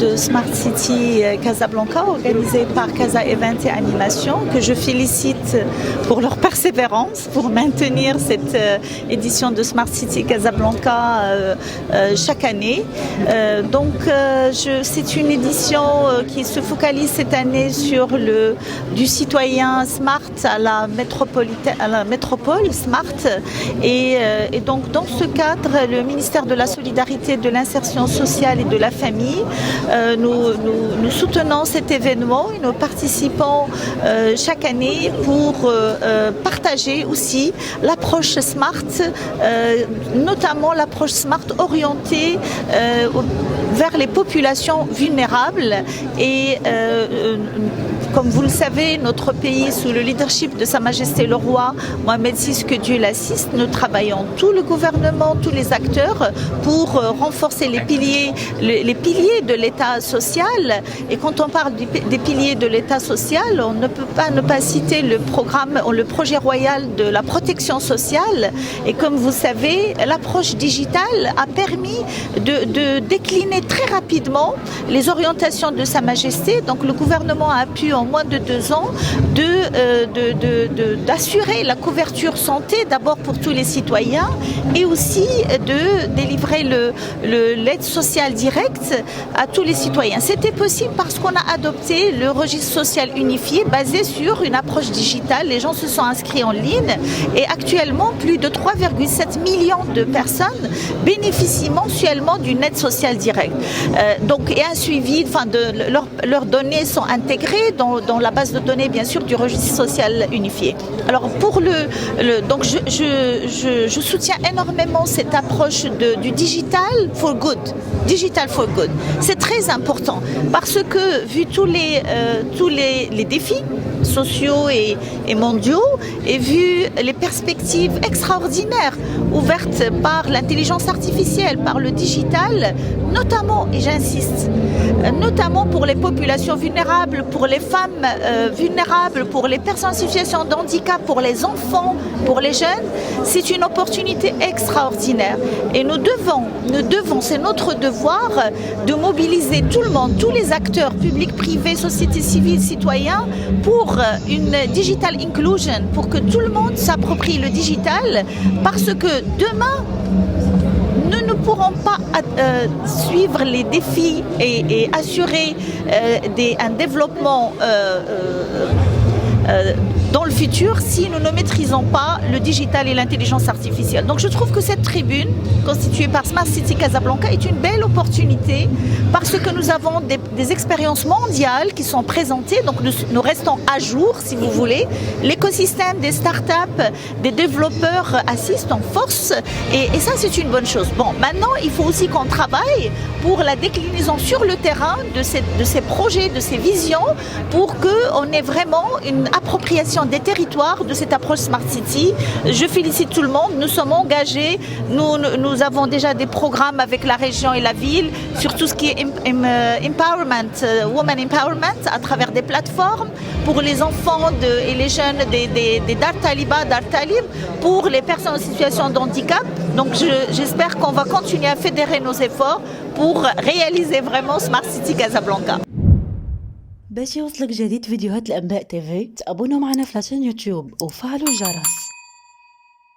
de Smart City Casablanca organisée par Casa Event et Animation, que je félicite pour leur persévérance, pour maintenir cette édition de Smart City Casablanca chaque année. C'est une édition qui se focalise cette année sur du citoyen Smart à la métropole Smart. Et donc dans ce cadre, le ministère de la Solidarité, de l'Insertion sociale et de la famille, nous soutenons cet événement et nous participons chaque année pour partager aussi l'approche Smart, notamment l'approche Smart orientée vers les populations vulnérables et comme vous le savez, notre pays, sous le leadership de Sa Majesté le Roi Mohamed VI, que Dieu l'assiste, nous travaillons, tout le gouvernement, tous les acteurs, pour renforcer les piliers de l'État social. Et quand on parle des piliers de l'État social, on ne peut pas ne pas citer le projet royal de la protection sociale. Et comme vous savez, l'approche digitale a permis de décliner très rapidement les orientations de Sa Majesté. Donc le gouvernement a pu en moins de 2 ans d'assurer la couverture santé d'abord pour tous les citoyens et aussi de délivrer l'aide sociale directe à tous les citoyens. C'était possible parce qu'on a adopté le registre social unifié basé sur une approche digitale. Les gens se sont inscrits en ligne et actuellement plus de 3,7 millions de personnes bénéficient mensuellement d'une aide sociale directe. Et un suivi, leurs données sont intégrées dans la base de données bien sûr du registre social unifié. Alors donc je soutiens énormément cette approche du digital for good. Digital for good. C'est très important parce que vu tous les défis sociaux et mondiaux et vu les perspectives extraordinaires ouvertes par l'intelligence artificielle, par le digital, notamment, et j'insiste, notamment pour les populations vulnérables, pour les femmes vulnérables, pour les personnes en situation de handicap, pour les enfants, pour les jeunes, c'est une opportunité extraordinaire. Et nous devons, c'est notre devoir de mobiliser tout le monde, tous les acteurs publics, privés, société civile, citoyens, pour une digital inclusion, pour que tout le monde s'approprie le digital, parce que demain, nous ne pourrons pas suivre les défis et assurer un développement dans le futur si nous ne maîtrisons pas le digital et l'intelligence artificielle. Donc je trouve que cette tribune constituée par Smart City Casablanca est une belle opportunité parce que nous avons des expériences mondiales qui sont présentées, donc nous restons à jour si vous voulez. L'écosystème des startups, des développeurs assistent en force et ça c'est une bonne chose. Bon, maintenant il faut aussi qu'on travaille pour la déclinaison sur le terrain de ces projets, de ces visions pour qu'on ait vraiment une appropriation des territoires de cette approche Smart City. Je félicite tout le monde, nous sommes engagés, nous avons déjà des programmes avec la région et la ville sur tout ce qui est empowerment, woman empowerment à travers des plateformes pour les enfants et les jeunes des Dar Taliba, Dar Talib, pour les personnes en situation de handicap. Donc j'espère qu'on va continuer à fédérer nos efforts pour réaliser vraiment Smart City Casablanca. باش يوصلك جديد فيديوهات الأنباء تيفي تابونوا معنا في لاشين يوتيوب وفعلوا الجرس.